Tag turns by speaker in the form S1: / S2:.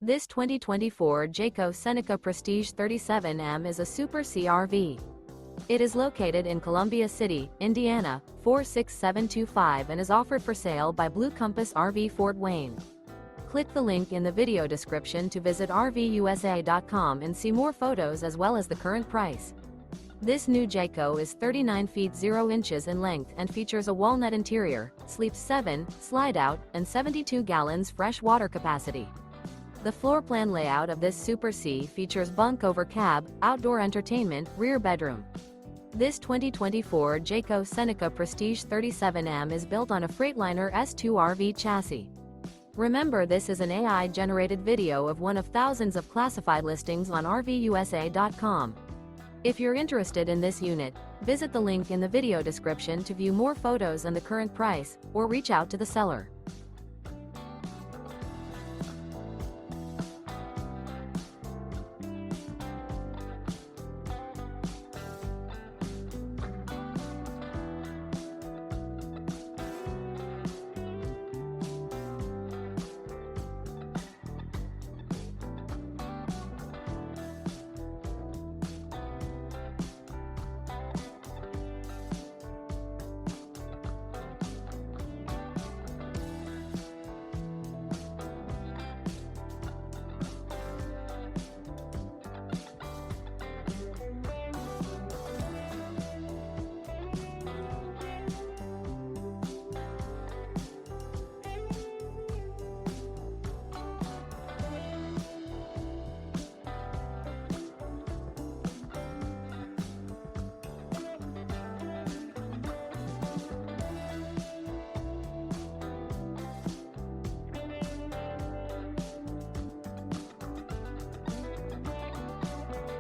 S1: This 2024 Jayco Seneca Prestige 37M is a Super CRV. It is located in Columbia City, Indiana, 46725 and is offered for sale by Blue Compass RV Fort Wayne. Click the link in the video description to visit RVUSA.com and see more photos as well as the current price. This new Jayco is 39 feet 0 inches in length and features a walnut interior, sleeps 7, slide-out, and 72 gallons fresh water capacity. The floor plan layout of this Super C features bunk over cab, outdoor entertainment, rear bedroom. This 2024 Jayco Seneca Prestige 37M is built on a Freightliner S2RV chassis. Remember, this is an AI-generated video of one of thousands of classified listings on RVUSA.com. If you're interested in this unit, visit the link in the video description to view more photos and the current price, or reach out to the seller.